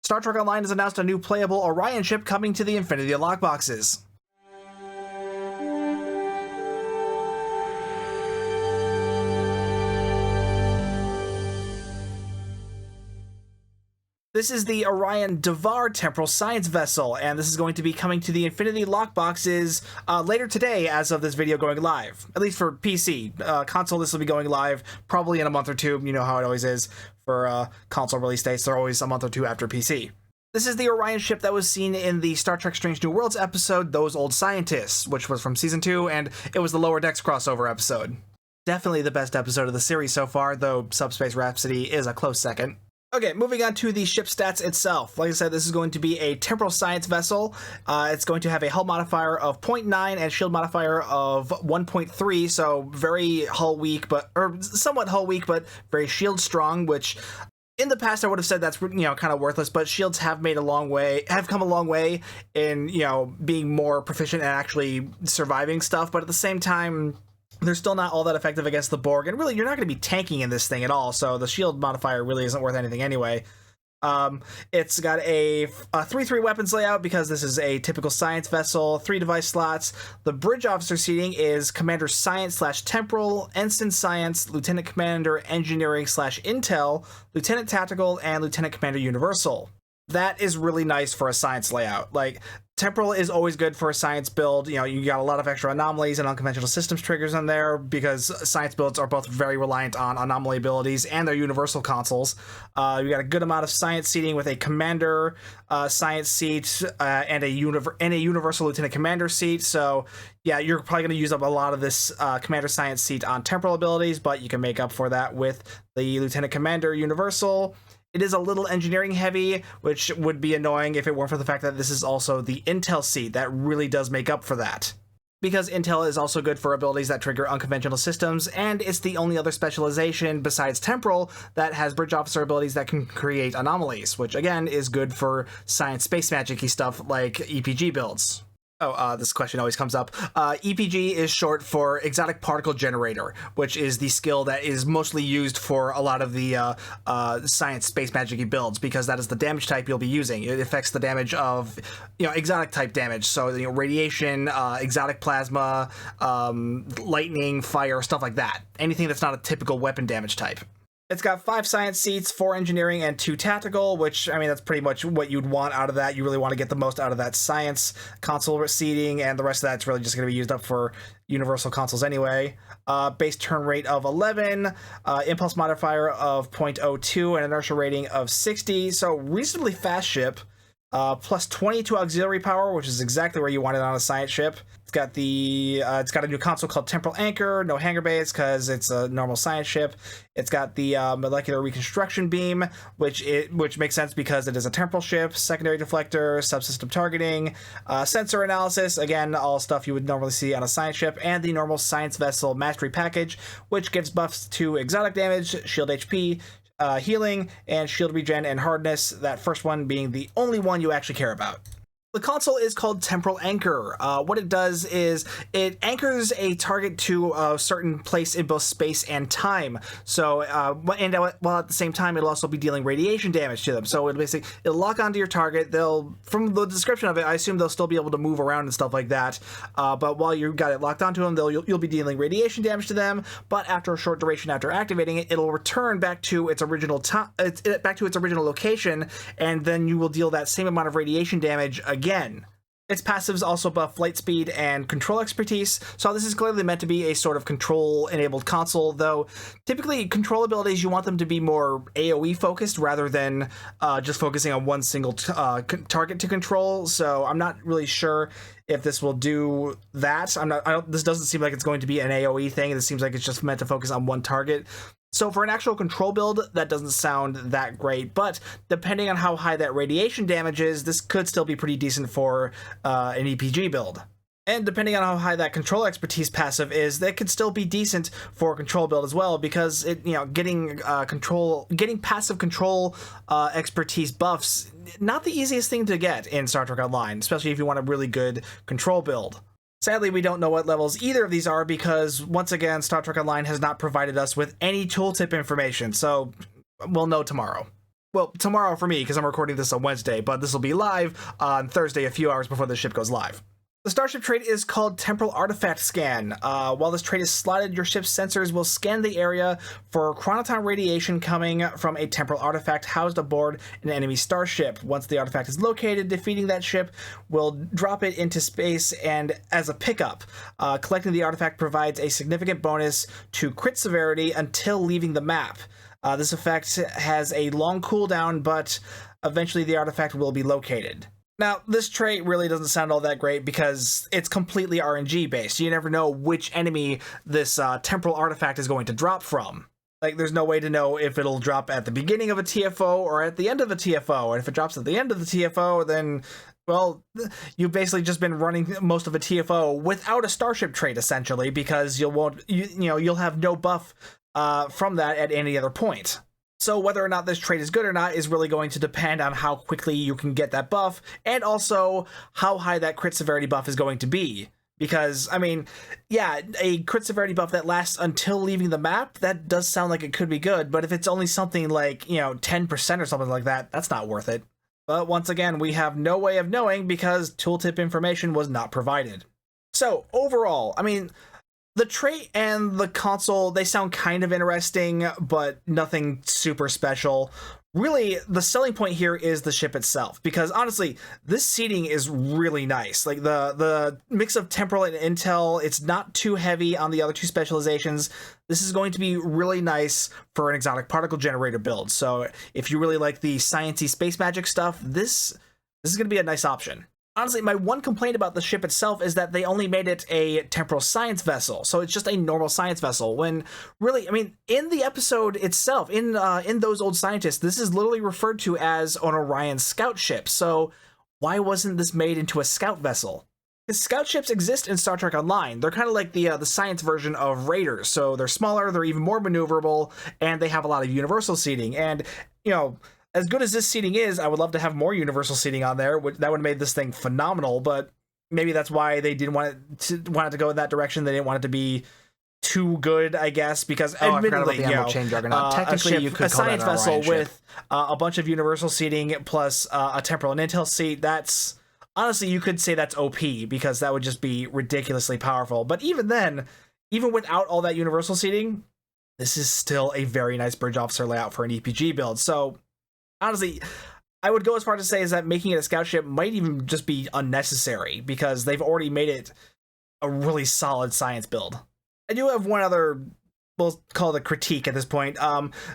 Star Trek Online has announced a new playable Orion ship coming to the Infinity lockboxes. This is the Orion Devar Temporal Science Vessel, and this is going to be coming to the Infinity lockboxes later today as of this video going live. At least for PC. Console, this will be going live probably in a month or two. You know how it always is for console release dates. They're always a month or two after PC. This is the Orion ship that was seen in the Star Trek Strange New Worlds episode, Those Old Scientists, which was from Season 2, and it was the Lower Decks crossover episode. Definitely the best episode of the series so far, though Subspace Rhapsody is a close second. Okay, moving on to the ship stats itself. Like I said, this is going to be a temporal science vessel. It's going to have a hull modifier of 0.9 and shield modifier of 1.3, so very hull weak, or somewhat hull weak, but very shield strong, which in the past I would have said that's, kind of worthless, but shields have come a long way in, being more proficient at actually surviving stuff, but at the same time, they're still not all that effective against the Borg, and really, you're not going to be tanking in this thing at all, so the shield modifier really isn't worth anything anyway. It's got a 3-3 weapons layout because this is a typical science vessel, 3 device slots. The bridge officer seating is Commander Science / Temporal, Ensign Science, Lieutenant Commander Engineering / Intel, Lieutenant Tactical, and Lieutenant Commander Universal. That is really nice for a science layout. Like, Temporal is always good for a science build. You got a lot of extra anomalies and unconventional systems triggers in there because science builds are both very reliant on anomaly abilities and their universal consoles. You got a good amount of science seating with a commander science seat and a universal lieutenant commander seat. So yeah, you're probably going to use up a lot of this commander science seat on temporal abilities, but you can make up for that with the lieutenant commander universal. It is a little engineering heavy, which would be annoying if it weren't for the fact that this is also the Intel seat. That really does make up for that. Because Intel is also good for abilities that trigger unconventional systems, and it's the only other specialization besides Temporal that has bridge officer abilities that can create anomalies, which again is good for science space magic-y stuff like EPG builds. This question always comes up. EPG is short for Exotic Particle Generator, which is the skill that is mostly used for a lot of the science space magic-y builds, because that is the damage type you'll be using. It affects the damage of, exotic type damage. So, radiation, exotic plasma, lightning, fire, stuff like that. Anything that's not a typical weapon damage type. It's got 5 science seats, 4 engineering, and 2 tactical, which, that's pretty much what you'd want out of that. You really want to get the most out of that science console seating, and the rest of that's really just going to be used up for universal consoles anyway. Base turn rate of 11, impulse modifier of 0.02, and inertia rating of 60, so reasonably fast ship. Plus 20 to auxiliary power, which is exactly where you want it on a science ship. It's got a new console called Temporal Anchor, no hangar bays because it's a normal science ship. It's got the molecular reconstruction beam, which makes sense because it is a temporal ship. Secondary deflector, subsystem targeting, sensor analysis, again, all stuff you would normally see on a science ship, and the normal science vessel mastery package, which gives buffs to exotic damage, shield HP, healing, and shield regen and hardness, that first one being the only one you actually care about. The console is called Temporal Anchor. What it does is it anchors a target to a certain place in both space and time. So, while at the same time, it'll also be dealing radiation damage to them. So it'll lock onto your target. From the description of it, I assume they'll still be able to move around and stuff like that. But while you've got it locked onto them, you'll be dealing radiation damage to them. But after a short duration after activating it, it'll return back to its original location, and then you will deal that same amount of radiation damage again. Its passives also buff flight speed and control expertise, so this is clearly meant to be a sort of control-enabled console, though typically control abilities, you want them to be more AoE focused rather than just focusing on one single target to control, so I'm not really sure if this will do that. This doesn't seem like it's going to be an AoE thing. This seems like it's just meant to focus on one target. So for an actual control build, that doesn't sound that great, but depending on how high that radiation damage is, this could still be pretty decent for an EPG build. And depending on how high that control expertise passive is, that could still be decent for a control build as well, because getting passive control expertise buffs, not the easiest thing to get in Star Trek Online, especially if you want a really good control build. Sadly, we don't know what levels either of these are because, once again, Star Trek Online has not provided us with any tooltip information, so we'll know tomorrow. Well, tomorrow for me, because I'm recording this on Wednesday, but this will be live on Thursday, a few hours before the ship goes live. The Starship Trade is called Temporal Artifact Scan. While this trait is slotted, your ship's sensors will scan the area for chronoton radiation coming from a temporal artifact housed aboard an enemy starship. Once the artifact is located, defeating that ship will drop it into space and as a pickup. Collecting the artifact provides a significant bonus to crit severity until leaving the map. This effect has a long cooldown, but eventually the artifact will be located. Now, this trait really doesn't sound all that great because it's completely RNG based. You never know which enemy this temporal artifact is going to drop from. Like, there's no way to know if it'll drop at the beginning of a TFO or at the end of a TFO. And if it drops at the end of the TFO, then, well, you've basically just been running most of a TFO without a Starship Trade, essentially, because you'll have no buff from that at any other point. So whether or not this trait is good or not is really going to depend on how quickly you can get that buff, and also how high that crit severity buff is going to be. Because, I mean, yeah, a crit severity buff that lasts until leaving the map, that does sound like it could be good, but if it's only something like, 10% or something like that, that's not worth it. But once again, we have no way of knowing because tooltip information was not provided. So, overall, I mean, the trait and the console, they sound kind of interesting, but nothing super special. Really, the selling point here is the ship itself, because honestly, this seating is really nice. Like, the mix of temporal and intel, it's not too heavy on the other two specializations. This is going to be really nice for an exotic particle generator build. So if you really like the sciencey space magic stuff, this is going to be a nice option. Honestly, my one complaint about the ship itself is that they only made it a temporal science vessel, so it's just a normal science vessel, when really, I mean, in the episode itself, in Those Old Scientists, this is literally referred to as an Orion scout ship, so why wasn't this made into a scout vessel? Because scout ships exist in Star Trek Online. They're kind of like the science version of raiders, so they're smaller, they're even more maneuverable, and they have a lot of universal seating, and, as good as this seating is, I would love to have more universal seating on there. That would have made this thing phenomenal, but maybe that's why they didn't want it to go in that direction. They didn't want it to be too good, I guess, because admittedly, technically you could a science vessel with a bunch of universal seating plus a temporal and intel seat. That's honestly, you could say that's OP because that would just be ridiculously powerful. But even then, even without all that universal seating, this is still a very nice bridge officer layout for an EPG build. So honestly, I would go as far to say is that making it a scout ship might even just be unnecessary because they've already made it a really solid science build. I do have one other, we'll call it a critique at this point,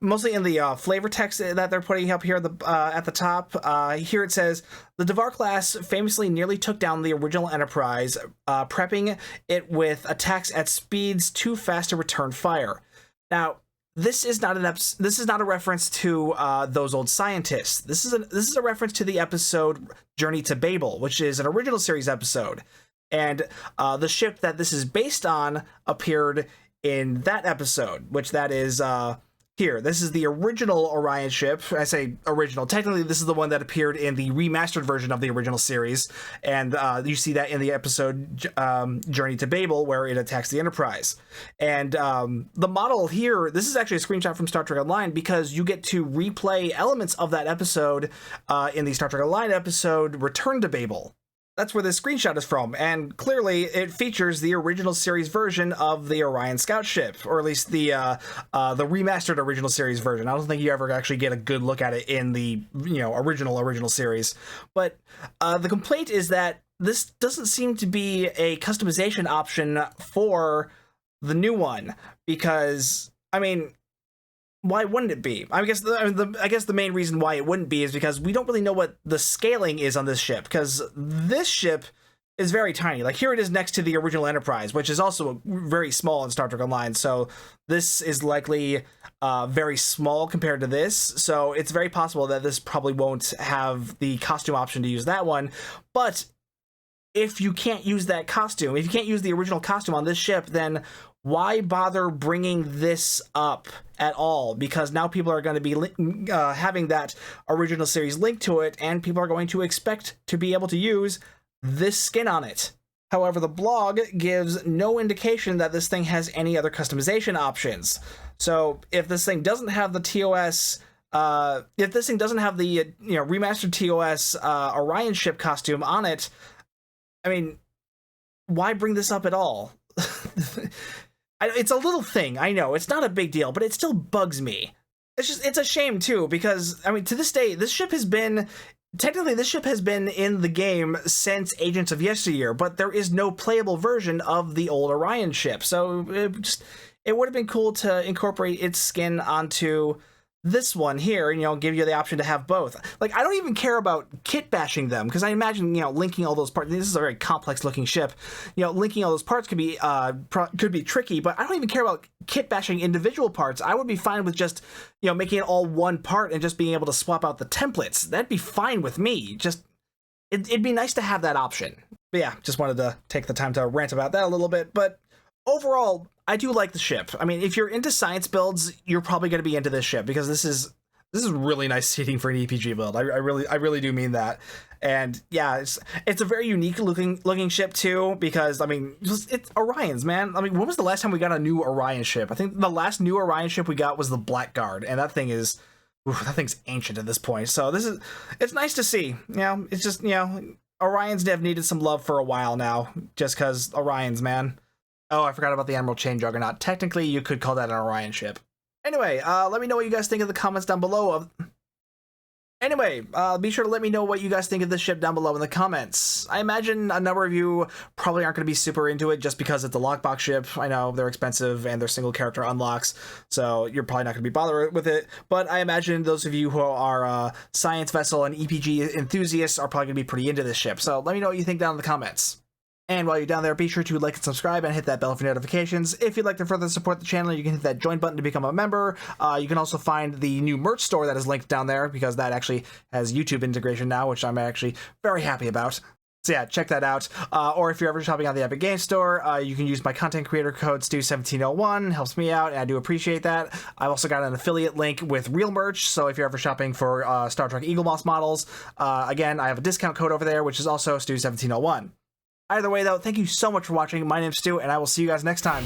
mostly in the flavor text that they're putting up here at the top. Here it says, the Devar class famously nearly took down the original Enterprise, prepping it with attacks at speeds too fast to return fire. Now, this is not a reference to Those Old Scientists. This is a reference to the episode Journey to Babel, which is an original series episode. And the ship that this is based on appeared in that episode, which that is here. This is the original Orion ship. I say original. Technically, this is the one that appeared in the remastered version of the original series. And you see that in the episode Journey to Babel, where it attacks the Enterprise. And the model here, this is actually a screenshot from Star Trek Online because you get to replay elements of that episode in the Star Trek Online episode Return to Babel. That's where this screenshot is from, and clearly it features the original series version of the Orion scout ship, or at least the remastered original series version. I don't think you ever actually get a good look at it in the original series. But the complaint is that this doesn't seem to be a customization option for the new one, because I mean, why wouldn't it be? I guess the main reason why it wouldn't be is because we don't really know what the scaling is on this ship, because this ship is very tiny. Like, here it is next to the original Enterprise, which is also very small in Star Trek Online, so this is likely very small compared to this, so it's very possible that this probably won't have the costume option to use that one. But if you can't use that costume, if you can't use the original costume on this ship, then why bother bringing this up at all? Because now people are going to be having that original series linked to it, and people are going to expect to be able to use this skin on it. However, the blog gives no indication that this thing has any other customization options. So if this thing doesn't have the TOS if this thing doesn't have the remastered TOS Orion ship costume on it, I mean, why bring this up at all? It's a little thing, I know, it's not a big deal, but it still bugs me. It's a shame too, because I mean, to this day, this ship has been in the game since Agents of Yesteryear, but there is no playable version of the old Orion ship. So it would have been cool to incorporate its skin onto this one here, and give you the option to have both. Like, I don't even care about kit bashing them, because I imagine linking all those parts. This is a very complex looking ship. Linking all those parts could be tricky, but I don't even care about kit bashing individual parts. I would be fine with just making it all one part and just being able to swap out the templates. That'd be fine with me. Just it'd be nice to have that option. But yeah, just wanted to take the time to rant about that a little bit. But overall, I do like the ship. I mean, if you're into science builds, you're probably going to be into this ship, because this is really nice seating for an EPG build. I really do mean that. And yeah, it's a very unique looking ship too, because I mean, it's Orions, man. I mean, when was the last time we got a new Orion ship? I think the last new Orion ship we got was the Blackguard, and that thing's ancient at this point. So it's nice to see. It's just Orions have needed some love for a while now, just because Orions, man. Oh, I forgot about the Emerald Chain Juggernaut. Technically, you could call that an Orion ship. Anyway, let me know what you guys think in the comments down below. Be sure to let me know what you guys think of this ship down below in the comments. I imagine a number of you probably aren't going to be super into it just because it's a lockbox ship. I know they're expensive and they're single character unlocks, so you're probably not going to be bothered with it. But I imagine those of you who are science vessel and EPG enthusiasts are probably going to be pretty into this ship. So let me know what you think down in the comments. And while you're down there, be sure to like and subscribe and hit that bell for notifications. If you'd like to further support the channel, you can hit that join button to become a member. You can also find the new merch store that is linked down there, because that actually has YouTube integration now, which I'm actually very happy about. So yeah, check that out. Or if you're ever shopping on the Epic Games Store, you can use my content creator code Stu1701. Helps me out, and I do appreciate that. I've also got an affiliate link with real merch, so if you're ever shopping for Star Trek Eagle Moss models, again, I have a discount code over there, which is also Stu1701. Either way, though, thank you so much for watching. My name's Stu, and I will see you guys next time.